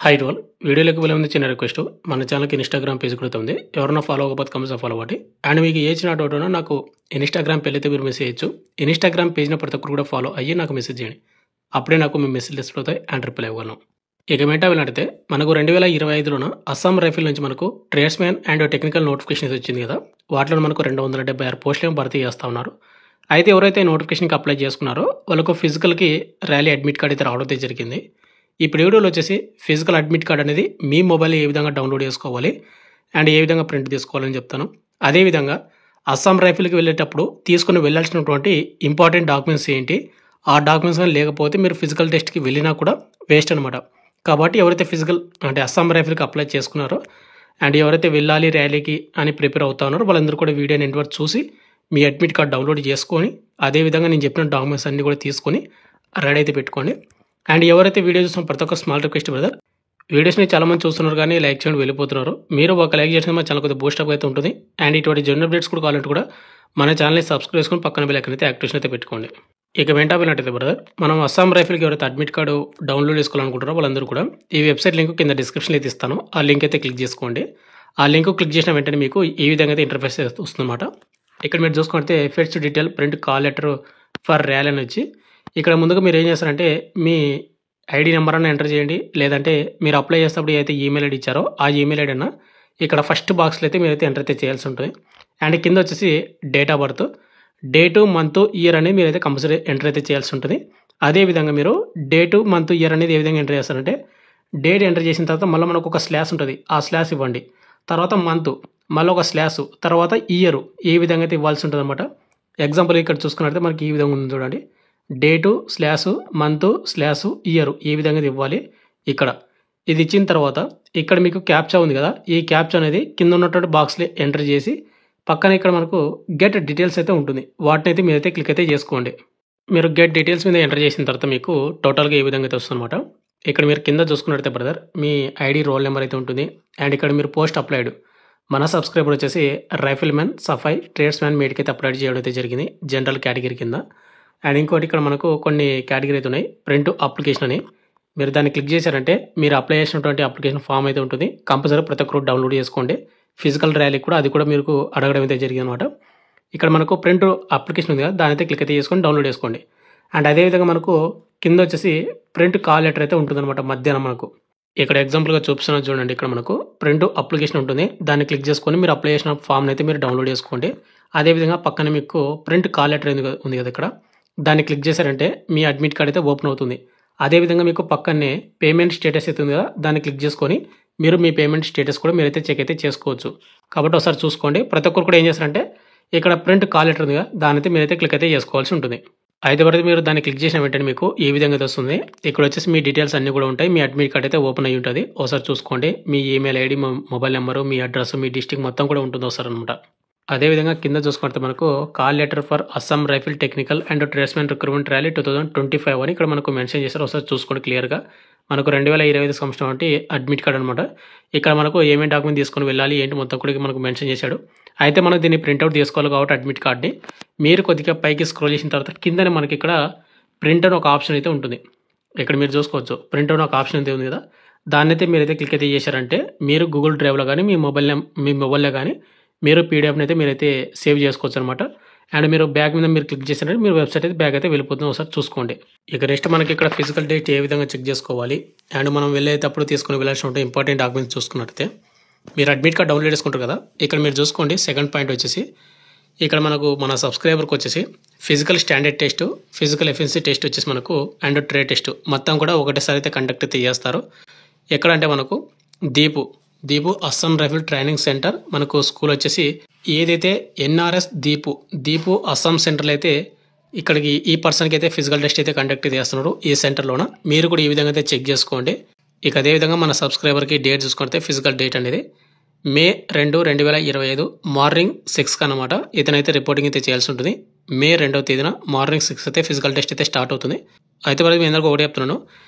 Hi role వీడియోలోకి వెళ్ళే ముందు చిన్న రిక్వెస్ట్ మన ఛానల్కి ఇన్స్టాగ్రామ్ పేజ్ కూడా ఉంది. ఎవరన్నా ఫాలో అవ్వకపోతే కమ్స్ ఫాలో అవ్వండి. అండ్ మీకు ఏ చిన్న డౌట్ ఉన్నా నాకు ఇన్స్టాగ్రామ్ పేజ్ అయితే మీరు మెసేజ్ చేయొచ్చు. ఇన్స్టాగ్రామ్ పేజ్ని ప్రతి ఒక్కరు కూడా ఫాలో అయ్యి నాకు మెసేజ్ చేయండి. అప్పుడే నాకు మీ మెసేజ్ లిస్ట్ అవుతాయి అండ్ రిప్లై ఇవ్వగలను. ఇక మెటా వెళ్ళినట్టయితే మనకు 2025లోన అస్సాం రైఫిల్ నుంచి మనకు ట్రేడ్స్మెన్ అండ్ టెక్నికల్ నోటిఫికేషన్ వచ్చింది కదా. వాటిలో మనకు 276 పోస్టులు భర్తీ చేస్తూ ఉన్నారు. అయితే ఎవరైతే నోటిఫికేషన్కి అప్లై చేసుకున్నారో వాళ్ళకు ఫిజికల్కి ర్యాలీ అడ్మిట్ కార్డ్ అయితే రావడం జరిగింది. ఇప్పుడు వీడియోలో వచ్చేసి ఫిజికల్ అడ్మిట్ కార్డ్ అనేది మీ మొబైల్ ఏ విధంగా డౌన్లోడ్ చేసుకోవాలి అండ్ ఏ విధంగా ప్రింట్ తీసుకోవాలని చెప్తాను. అదేవిధంగా అస్సాం రైఫిల్కి వెళ్ళేటప్పుడు తీసుకుని వెళ్ళాల్సినటువంటి ఇంపార్టెంట్ డాక్యుమెంట్స్ ఏంటి, ఆ డాక్యుమెంట్స్ కానీ లేకపోతే మీరు ఫిజికల్ టెస్ట్కి వెళ్ళినా కూడా వేస్ట్ అనమాట. కాబట్టి ఎవరైతే ఫిజికల్ అంటే అస్సాం రైఫిల్కి అప్లై చేసుకున్నారో అండ్ ఎవరైతే వెళ్ళాలి ర్యాలీకి అని ప్రిపేర్ అవుతా ఉన్నారో వాళ్ళందరూ కూడా వీడియోని ఎండ్ చూసి మీ అడ్మిట్ కార్డ్ డౌన్లోడ్ చేసుకొని అదేవిధంగా నేను చెప్పిన డాక్యుమెంట్స్ అన్నీ కూడా తీసుకొని రెడీ అయితే పెట్టుకోండి. అండ్ ఎవరైతే వీడియో చూస్తున్న ప్రతి ఒక్క స్మాల్ రిక్వెస్ట్ బ్రదర్, వీడియోస్ని చాలామంది చూస్తున్నారు కానీ లైక్ చేయండి వెళ్ళిపోతున్నారు. మీరు ఒక లైక్ చేసిన మా ఛానల్ కొద్దిగా బూస్టప్ అయితే ఉంటుంది. అండ్ ఇటువంటి జనరల్ అప్డేట్స్ కూడా కావాలంటే కూడా మన ఛానల్ని సబ్స్క్రైబ్ చేసుకొని పక్కన బెల్ ఐకాన్ అయితే యాక్టివేషన్ అయితే పెట్టుకోండి. ఇక వెళ్ళినట్టయితే బ్రదర్, మనం అస్సాం రైఫిల్కి ఎవరైతే అడ్మిట్ కార్డు డౌన్లోడ్ చేసుకోవాలనుకుంటారో వాళ్ళందరూ కూడా ఈ వెబ్సైట్ లింక్ కింద డిస్క్రిప్షన్లో అయితే ఇస్తాను. ఆ లింక్ అయితే క్లిక్ చేసుకోండి. ఆ లింక్ క్లిక్ చేసిన వెంటనే మీకు ఈ విధంగా అయితే ఇంటర్ఫేస్ వస్తుందన్నమాట. ఇక్కడ మీరు చూసుకుంటే effects detail print call letter for rally అని వచ్చి ఇక్కడ ముందుగా మీరు ఏం చేస్తారంటే మీ ఐడి నెంబర్ అన్న ఎంటర్ చేయండి. లేదంటే మీరు అప్లై చేసేటప్పుడు ఏదైతే ఈమెయిల్ ఐడి ఇచ్చారో ఆ ఈమెయిల్ ఐడి అన్న ఇక్కడ ఫస్ట్ బాక్స్లో అయితే మీరైతే ఎంటర్ అయితే చేయాల్సి ఉంటుంది. అండ్ కింద వచ్చేసి date of birth, date month year అనేది మీరైతే కంపల్సరీ ఎంటర్ అయితే చేయాల్సి ఉంటుంది. అదేవిధంగా మీరు డేటు మంత్ ఇయర్ అనేది ఏ విధంగా ఎంటర్ చేస్తారంటే డేట్ ఎంటర్ చేసిన తర్వాత మళ్ళీ మనకు ఒక స్లాష్ ఉంటుంది, ఆ స్లాష్ ఇవ్వండి. తర్వాత మంత్ మళ్ళీ ఒక స్లాష్, తర్వాత ఇయర్ ఏ విధంగా అయితే ఇవ్వాల్సి ఉంటుంది అనమాట. ఎగ్జాంపుల్ ఇక్కడ చూసుకున్నట్లయితే మనకి ఈ విధంగా ఉంది చూడండి, date slash month slash year ఏ విధంగా ఇవ్వాలి. ఇక్కడ ఇది ఇచ్చిన తర్వాత ఇక్కడ మీకు క్యాప్చా ఉంది కదా, ఈ క్యాప్చా అనేది కింద ఉన్నటువంటి బాక్స్లో ఎంటర్ చేసి పక్కన ఇక్కడ మనకు గెట్ డీటెయిల్స్ అయితే ఉంటుంది. వాటిని అయితే మీరైతే క్లిక్ అయితే చేసుకోండి. మీరు గెట్ డీటెయిల్స్ మీద ఎంటర్ చేసిన తర్వాత మీకు టోటల్గా ఏ విధంగా అయితే వస్తుందన్నమాట. ఇక్కడ మీరు కింద చూసుకున్నట్టయితే బ్రదర్ మీ ఐడి రోల్ నెంబర్ అయితే ఉంటుంది. అండ్ ఇక్కడ మీరు పోస్ట్ అప్లైడ్ మన సబ్స్క్రైబర్ వచ్చేసి రైఫిల్ మ్యాన్ సఫై ట్రేడ్స్మెన్ మీడికి అయితే అప్లై చేయడం అయితే జరిగింది జనరల్ కేటగిరీ కింద. అండ్ ఇంకోటి ఇక్కడ మనకు కొన్ని కేటగిరీ అయితే ఉన్నాయి, ప్రింట్ అప్లికేషన్ అని. మీరు దాన్ని క్లిక్ చేశారంటే మీరు అప్లై చేసినటువంటి అప్లికేషన్ ఫామ్ అయితే ఉంటుంది. కంపల్సరీ ప్రతి ఒక్కరు డౌన్లోడ్ చేసుకోండి. ఫిజికల్ ర్యాలీ కూడా అది కూడా మీకు అడగడం అయితే జరిగింది అనమాట. ఇక్కడ మనకు ప్రింట్ అప్లికేషన్ ఉంది కదా, దాని అయితే క్లిక్ అయితే చేసుకొని డౌన్లోడ్ చేసుకోండి. అండ్ అదేవిధంగా మనకు కింద వచ్చేసి ప్రింట్ కాల్ లెటర్ అయితే ఉంటుందన్నమాట మధ్యాహ్నం మనకు. ఇక్కడ ఎగ్జాంపుల్గా చూపిస్తున్నాను చూడండి, ఇక్కడ మనకు ప్రింట్ అప్లికేషన్ ఉంటుంది. దాన్ని క్లిక్ చేసుకొని మీరు అప్లై చేసిన ఫామ్ని అయితే మీరు డౌన్లోడ్ చేసుకోండి. అదేవిధంగా పక్కన మీకు ప్రింట్ కాల్ లెటర్ ఉంది కదా, ఇక్కడ దాన్ని క్లిక్ చేశారంటే మీ అడ్మిట్ కార్డ్ అయితే ఓపెన్ అవుతుంది. అదేవిధంగా మీకు పక్కనే పేమెంట్ స్టేటస్ అయితే ఉంది కదా, దాన్ని క్లిక్ చేసుకొని మీరు మీ పేమెంట్ స్టేటస్ కూడా మీరైతే చెక్ అయితే చేసుకోవచ్చు. కాబట్టి ఒకసారి చూసుకోండి. ప్రతి ఒక్కరు కూడా ఏం చేస్తారంటే ఇక్కడ ప్రింట్ కాల్ లెటర్ ఉంది కదా, దాని అయితే మీరైతే క్లిక్ అయితే చేసుకోవాల్సి ఉంటుంది. అయితే వరకు మీరు దాన్ని క్లిక్ చేసిన వెంటనే మీకు ఏ విధంగా అయితే వస్తుంది. ఇక్కడ వచ్చేసి మీ డీటెయిల్స్ అన్నీ కూడా ఉంటాయి. మీ అడ్మిట్ కార్డ్ అయితే ఓపెన్ అయ్యి ఉంటుంది. ఒకసారి చూసుకోండి. మీ ఈమెయిల్ ఐడి, మొబైల్ నెంబరు, మీ అడ్రస్, మీ డిస్ట్రిక్ట్ మొత్తం కూడా ఉంటుంది ఒకసారి అనమాట. అదేవిధంగా కింద చూసుకుంటే మనకు call letter for Assam rifle technical and tradesmen recruitment rally 2025 అని ఇక్కడ మనకు మెన్షన్ చేశారు. ఒకసారి చూసుకోండి క్లియర్గా. మనకు 2025 సంవత్సరం అంటే అడ్మిట్ కార్డ్ అనమాట. ఇక్కడ మనకు ఏమేమి డాక్యుమెంట్ తీసుకొని వెళ్ళాలి ఏంటి మొత్తం కూడా మనకు మెన్షన్ చేశాడు. అయితే మనం దీన్ని ప్రింట్అవుట్ తీసుకోవాలి కాబట్టి అడ్మిట్ కార్డ్ని మీరు కొద్దిగా పైకి స్క్రోల్ చేసిన తర్వాత కిందనే మనకి ఇక్కడ ప్రింట్ అని ఒక ఆప్షన్ అయితే ఉంటుంది. ఇక్కడ మీరు చూసుకోవచ్చు ప్రింట్ అని ఒక ఆప్షన్ అయితే ఉంది కదా, దాన్ని అయితే మీరైతే క్లిక్ అయితే చేశారంటే మీరు గూగుల్ డ్రైవ్లో కానీ మీ మొబైల్లో కానీ మీరు పీడిఎఫ్ని అయితే మీరైతే సేవ్ చేసుకోవచ్చు అనమాట. అండ్ మీరు బ్యాగ్ మీద మీరు క్లిక్ చేసినట్టు మీరు వెబ్సైట్ అయితే బ్యాగ్ అయితే వెళ్ళిపోతుంది. ఒకసారి చూసుకోండి. ఇక నెక్స్ట్ మనకి ఇక్కడ ఫిజికల్ డేట్ ఏ విధంగా చెక్ చేసుకోవాలి అండ్ మనం వెళ్ళేటప్పుడు తీసుకుని వెళ్ళాల్సిన ఇంపార్టెంట్ డాక్యుమెంట్స్ చూసుకున్నట్టయితే మీరు అడ్మిట్ కార్డ్ డౌన్లోడ్ చేసుకుంటారు కదా, ఇక్కడ మీరు చూసుకోండి. సెకండ్ పాయింట్ వచ్చేసి ఇక్కడ మనకు మన సబ్స్క్రైబర్కి వచ్చేసి physical standard test, physical efficiency test వచ్చేసి మనకు అండ్ ట్రేడ్ టెస్ట్ మొత్తం కూడా ఒకటేసారి అయితే కండక్ట్ అయితే చేస్తారు. ఎక్కడంటే మనకు Deepu Assam rifle training centre మనకు స్కూల్ వచ్చేసి ఏదైతే ఎన్ఆర్ఎస్ దీపు అస్సాం సెంటర్లో అయితే ఇక్కడికి ఈ పర్సన్కి అయితే ఫిజికల్ టెస్ట్ అయితే కండక్ట్ చేస్తున్నారు ఈ సెంటర్లోన. మీరు కూడా ఈ విధంగా అయితే చెక్ చేసుకోండి. ఇక అదేవిధంగా మన సబ్స్క్రైబర్కి డేట్ చూసుకుంటే ఫిజికల్ డేట్ అనేది May 2, 2025 మార్నింగ్ 6 అనమాట. ఇతనైతే రిపోర్టింగ్ అయితే చేయాల్సి ఉంటుంది. May 2వ తేదీన మార్నింగ్ 6 అయితే ఫిజికల్ టెస్ట్ అయితే స్టార్ట్ అవుతుంది. అయితే మరి మీ అందరికీ ఒకటి చెప్తున్నాను,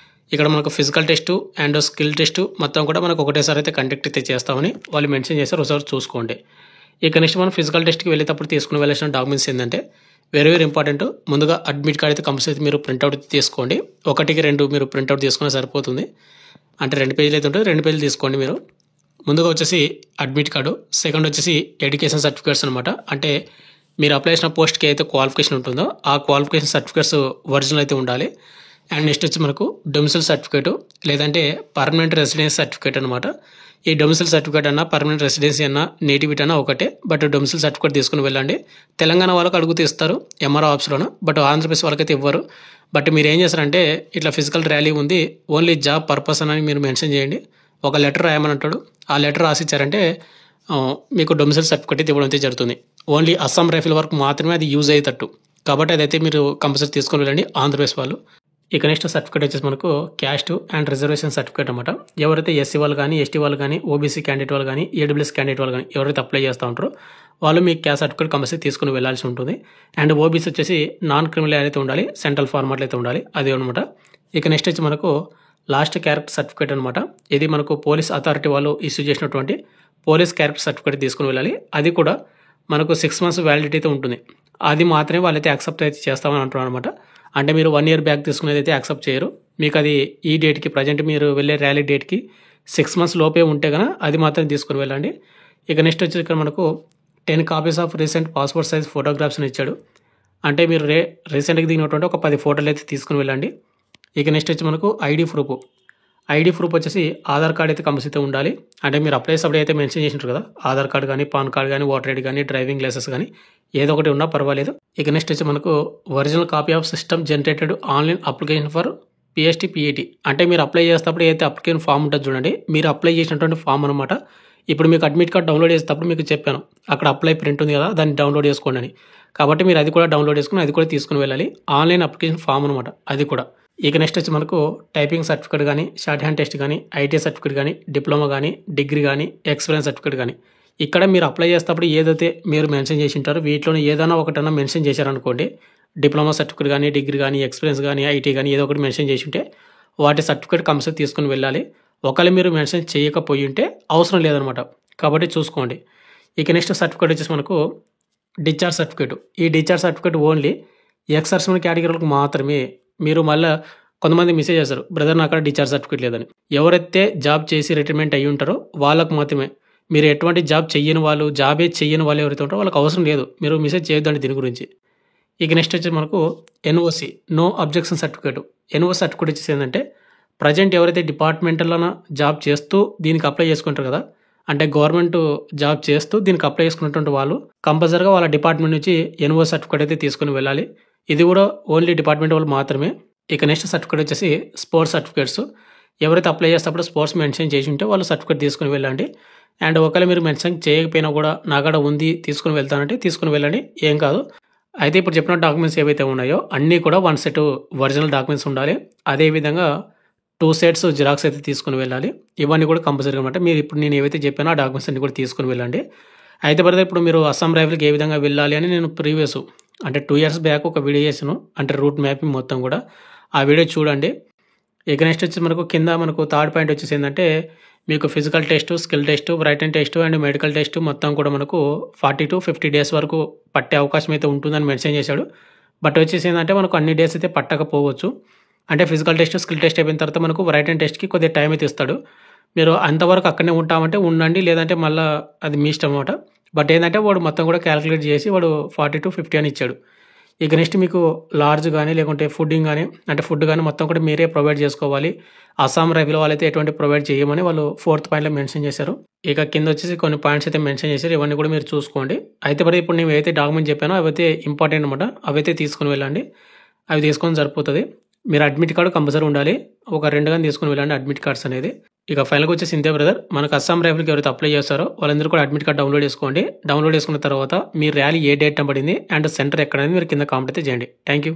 ఇక్కడ మనకు physical test and skill test మొత్తం కూడా మనకు ఒకటేసారి అయితే కండక్ట్ అయితే చేస్తామని వాళ్ళు మెన్షన్ చేశారు. ఒకసారి చూసుకోండి. ఇక నెక్స్ట్ మనం ఫిజికల్ టెస్ట్కి వెళ్ళేటప్పుడు తీసుకుని వెళ్ళాల్సిన డాక్యుమెంట్స్ ఏంటంటే వెరీ ఇంపార్టెంట్. ముందుగా అడ్మిట్ కార్డ్ అయితే కంపల్సరీ మీరు ప్రింట్అవుట్ తీసుకోండి. 1కి 2 మీరు ప్రింట్అవుట్ తీసుకునే సరిపోతుంది. అంటే 2 పేజీలు అయితే ఉంటుంది, 2 పేజీలు తీసుకోండి మీరు. ముందుగా వచ్చేసి అడ్మిట్ కార్డు, సెకండ్ వచ్చేసి ఎడ్యుకేషన్ సర్టిఫికేట్స్ అనమాట. అంటే మీరు అప్లై చేసిన పోస్ట్కి అయితే క్వాలిఫికేషన్ ఉంటుందో ఆ క్వాలిఫికేషన్ సర్టిఫికేట్స్ ఒరిజినల్ అయితే ఉండాలి. అండ్ నెక్స్ట్ వచ్చి మనకు డొమిసైల్ సర్టిఫికేట్ లేదంటే పర్మనెంట్ రెసిడెన్స్ సర్టిఫికేట్ అనమాట. ఈ డొమిసైల్ సర్టిఫికేట్ అన్నా పర్మనెంట్ రెసిడెన్సీ అన్నా నేటివిటీ అన్నా ఒకటే, బట్ డొమిసైల్ సర్టిఫికేట్ తీసుకుని వెళ్ళండి. తెలంగాణ వాళ్ళకి అడుగుతూ ఇస్తారు ఎంఆర్ఓ ఆఫీస్లోన, బట్ ఆంధ్రప్రదేశ్ వాళ్ళకైతే ఇవ్వరు. బట్ మీరు ఏం చేస్తారంటే ఇట్లా ఫిజికల్ ర్యాలీ ఉంది, ఓన్లీ జాబ్ పర్పస్ అని మీరు మెన్షన్ చేయండి. ఒక లెటర్ రాయమని అంటాడు, ఆ లెటర్ రాసిచ్చారంటే మీకు డొమిసైల్ సర్టిఫికేట్ అయితే ఇవ్వడం అయితే జరుగుతుంది. ఓన్లీ అస్సాం రైఫిల్ వరకు మాత్రమే అది యూజ్ అయ్యేటట్టు, కాబట్టి అదైతే మీరు కంపల్సరీ తీసుకొని వెళ్ళండి ఆంధ్రప్రదేశ్ వాళ్ళు. ఇక నెక్స్ట్ సర్టిఫికేట్ వచ్చేసి మనకు క్యాస్ట్ అండ్ రిజర్వేషన్ సర్టిఫికేట్ అనమాట. ఎవరైతే ఎస్సీ వాళ్ళు కానీ, ఎస్టీ వాళ్ళు కానీ, ఓబీసీ క్యాండిడేట్ వాళ్ళు కానీ, ఏడబ్ల్యూఎస్ క్యాండిడేట్ వాళ్ళు కానీ ఎవరైతే అప్లై చేస్తూ ఉంటారో వాళ్ళు మీ క్యాస్ట్ సర్టిఫికేట్ కంపల్సరీ తీసుకుని వెళ్ళాల్సి ఉంటుంది. అండ్ ఓబీసీ వచ్చేసి నాన్ క్రిమినల్ అయితే ఉండాలి, సెంట్రల్ ఫార్మాట్లో అయితే ఉండాలి, అది అనమాట. ఇక నెక్స్ట్ వచ్చి మనకు లాస్ట్ క్యారెక్టర్ సర్టిఫికేట్ అనమాట. ఇది మనకు పోలీస్ అథారిటీ వాళ్ళు ఇష్యూ చేసినటువంటి పోలీస్ క్యారెక్టర్ సర్టిఫికేట్ తీసుకుని వెళ్ళాలి. అది కూడా మనకు 6 months వ్యాలిడిటీ అయితే ఉంటుంది. అది మాత్రమే వాళ్ళైతే యాక్సెప్ట్ అయితే చేస్తామని అంటున్నారు అనమాట. అంటే మీరు 1 year బ్యాక్ తీసుకునేది అయితే యాక్సెప్ట్ చేయరు. మీకు అది ఈ డేట్కి ప్రజెంట్ మీరు వెళ్ళే ర్యాలీ డేట్కి 6 months లోపే ఉంటే కనుక అది మాత్రం తీసుకుని వెళ్ళండి. ఇక నెక్స్ట్ వచ్చి ఇక్కడ మనకు 10 copies of recent passport size ఫోటోగ్రాఫ్స్ని ఇచ్చాడు. అంటే మీరు రీసెంట్గా దిగినటువంటి ఒక 10 photos అయితే తీసుకుని వెళ్ళండి. ఇక నెక్స్ట్ వచ్చి మనకు ఐడి ప్రూఫ్ వచ్చేసి ఆధార్ కార్డ్ అయితే కంపల్సరీ ఉండాలి. అంటే మీరు అప్లై చేసేటప్పుడు అయితే మెన్షన్ చేసినారు కదా, ఆధార్ కార్డ్ కానీ, పాన్ కార్డ్ కానీ, ఓటర్ ఐడి కానీ, డ్రైవింగ్ లైసెన్స్ కానీ ఏదో ఒకటి ఉన్నా పర్వాలేదు. ఇక నెక్స్ట్ వచ్చి మనకు original copy of system generated online application for PST PET. అంటే మీరు అప్లై చేసేటప్పుడు అయితే అప్లికేషన్ ఫామ్ ఉంటుంది చూడండి, మీరు అప్లై చేసినటువంటి ఫామ్ అనమాట. ఇప్పుడు మీకు అడ్మిట్ కార్డ్ డౌన్లోడ్ చేసేటప్పుడు మీకు చెప్పాను అక్కడ అప్లై ప్రింట్ ఉంది కదా, దాన్ని డౌన్లోడ్ చేసుకోండి అని. కాబట్టి మీరు అది కూడా డౌన్లోడ్ చేసుకుని అది కూడా తీసుకుని వెళ్ళాలి. ఆన్లైన్ అప్లికేషన్ ఫామ్ అనమాట అది కూడా. ఇక నెక్స్ట్ వచ్చి మనకు టైపింగ్ సర్టిఫికేట్ కానీ, షార్ట్ హ్యాండ్ టెస్ట్ కానీ, ఐటీ సర్టిఫికేట్ కానీ, డిప్లొమా కానీ, డిగ్రీ కానీ, ఎక్స్పీరియన్స్ సర్టిఫికేట్ కానీ. ఇక్కడ మీరు అప్లై చేసేటప్పుడు ఏదైతే మీరు మెన్షన్ చేసి ఉంటారో వీటిలో ఏదైనా ఒకటన్నా మెన్షన్ చేశారనుకోండి, డిప్లొమా సర్టిఫికేట్ కానీ, డిగ్రీ కానీ, ఎక్స్పీరియన్స్ కానీ, ఐటీ కానీ ఏదో ఒకటి మెన్షన్ చేసి ఉంటే వాటి సర్టిఫికేట్ కంపల్సరీ తీసుకుని వెళ్ళాలి. ఒకవేళ మీరు మెన్షన్ చేయకపోయి ఉంటే అవసరం లేదనమాట, కాబట్టి చూసుకోండి. ఇక నెక్స్ట్ సర్టిఫికేట్ వచ్చేసి మనకు డిశ్చార్జ్ సర్టిఫికేట్. ఈ discharge certificate only ex servicemen కేటగిరీలకు మాత్రమే. మీరు మళ్ళీ కొంతమంది మెసేజ్ చేస్తారు, బ్రదర్ నాకు అక్కడ డిశ్చార్జ్ సర్టిఫికేట్ లేదని. ఎవరైతే జాబ్ చేసి రిటైర్మెంట్ అయ్యి ఉంటారో వాళ్ళకు మాత్రమే. మీరు ఎటువంటి జాబ్ చెయ్యని వాళ్ళు, జాబే చెయ్యని వాళ్ళు ఎవరైతే ఉంటారో వాళ్ళకి అవసరం లేదు, మీరు మెసేజ్ చేయొద్దండి దీని గురించి. ఇక నెక్స్ట్ వచ్చి మనకు NOC, no objection certificate. NOC certificate వచ్చేసి ఏంటంటే ప్రజెంట్ ఎవరైతే డిపార్ట్మెంట్లోన జాబ్ చేస్తూ దీనికి అప్లై చేసుకుంటారు కదా, అంటే గవర్నమెంట్ జాబ్ చేస్తూ దీనికి అప్లై చేసుకున్నటువంటి వాళ్ళు కంపల్సరీగా వాళ్ళ డిపార్ట్మెంట్ నుంచి ఎన్ఓసి సర్టిఫికేట్ అయితే తీసుకుని వెళ్ళాలి. ఇది కూడా ఓన్లీ డిపార్ట్మెంట్ వాళ్ళు మాత్రమే. ఇక నెక్స్ట్ సర్టిఫికేట్ వచ్చేసి స్పోర్ట్స్ సర్టిఫికేట్స్. ఎవరైతే అప్లై చేసేటప్పుడు స్పోర్ట్స్ మెన్షన్ చేసి ఉంటే వాళ్ళు సర్టిఫికేట్ తీసుకుని వెళ్ళండి. అండ్ ఒకవేళ మీరు మెన్షన్ చేయకపోయినా కూడా నాగడ ఉంది తీసుకుని వెళ్తానంటే తీసుకుని వెళ్ళండి, ఏం కాదు. అయితే ఇప్పుడు చెప్పిన డాక్యుమెంట్స్ ఏవైతే ఉన్నాయో అన్నీ కూడా 1 set ఒరిజినల్ డాక్యుమెంట్స్ ఉండాలి. అదేవిధంగా 2 sets జిరాక్స్ అయితే తీసుకుని వెళ్ళాలి. ఇవన్నీ కూడా కంపల్సరీ అనమాట. మీరు ఇప్పుడు నేను ఏవైతే చెప్పానో ఆ డాక్యుమెంట్స్ అన్ని కూడా తీసుకుని వెళ్ళండి. అయితే బ్రదర్ ఇప్పుడు మీరు అస్సాం రైఫిల్కి ఏ విధంగా వెళ్ళాలి అని నేను ప్రీవియస్ అంటే 2 years బ్యాక్ ఒక వీడియో చేసాను, అంటే రూట్ మ్యాపింగ్ మొత్తం కూడా. ఆ వీడియో చూడండి. ఇక నెక్స్ట్ వచ్చి మనకు కింద మనకు థర్డ్ పాయింట్ వచ్చేసి ఏంటంటే మీకు physical test, skill test, writing test and medical test మొత్తం కూడా మనకు 40 to 50 days వరకు పట్టే అవకాశం అయితే ఉంటుందని మెన్షన్ చేశాడు. బట్ వచ్చేసి ఏంటంటే మనకు అన్ని డేస్ అయితే పట్టకపోవచ్చు. అంటే ఫిజికల్ టెస్ట్, స్కిల్ టెస్ట్ అయిపోయిన తర్వాత మనకు రైటింగ్ టెస్ట్కి కొద్దిగా టైం అయితే ఇస్తాడు. మీరు అంతవరకు అక్కడనే ఉంటామంటే ఉండండి, లేదంటే మళ్ళీ అది మీ ఇష్టం అన్నమాట. బట్ ఏంటంటే వాడు మొత్తం కూడా క్యాలిక్యులేట్ చేసి వాడు 40 to 50 అని ఇచ్చాడు. ఇక నెక్స్ట్ మీకు లాడ్జ్ కానీ లేకుంటే ఫుడ్డింగ్ కానీ, అంటే ఫుడ్ కానీ మొత్తం కూడా మీరే ప్రొవైడ్ చేసుకోవాలి. అస్సాం రైఫిల్ వాళ్ళైతే ఎటువంటి ప్రొవైడ్ చేయమని వాళ్ళు 4th పాయింట్లో మెన్షన్ చేశారు. ఇక కింద వచ్చేసి కొన్ని పాయింట్స్ అయితే మెన్షన్ చేశారు, ఇవన్నీ కూడా మీరు చూసుకోండి. అయితే మరి ఇప్పుడు నేను ఏదైతే డాక్యుమెంట్ చెప్పానో అవైతే ఇంపార్టెంట్ అనమాట, అవైతే తీసుకుని వెళ్ళండి. అవి తీసుకొని సరిపోతుంది. మీరు అడ్మిట్ కార్డు కంపల్సరీ ఉండాలి, ఒక 2 కానీ తీసుకుని వెళ్ళండి అడ్మిట్ కార్డ్స్ అనేది. ఇక ఫైనల్గా వచ్చేసి ఇంతే బ్రదర్. మనకు అస్సాం రైఫిల్కి ఎవరైతే అప్లై చేస్తారో వాళ్ళందరూ కూడా అడ్మిట్ కార్డ్ డౌన్లోడ్ చేసుకోండి. డౌన్లోడ్ చేసుకున్న తర్వాత మీ ర్యాలీ ఏ డేట్ పడింది అండ్ సెంటర్ ఎక్కడ అనేది మీరు కింద కామెంట్ అయితే చేయండి. Thank you.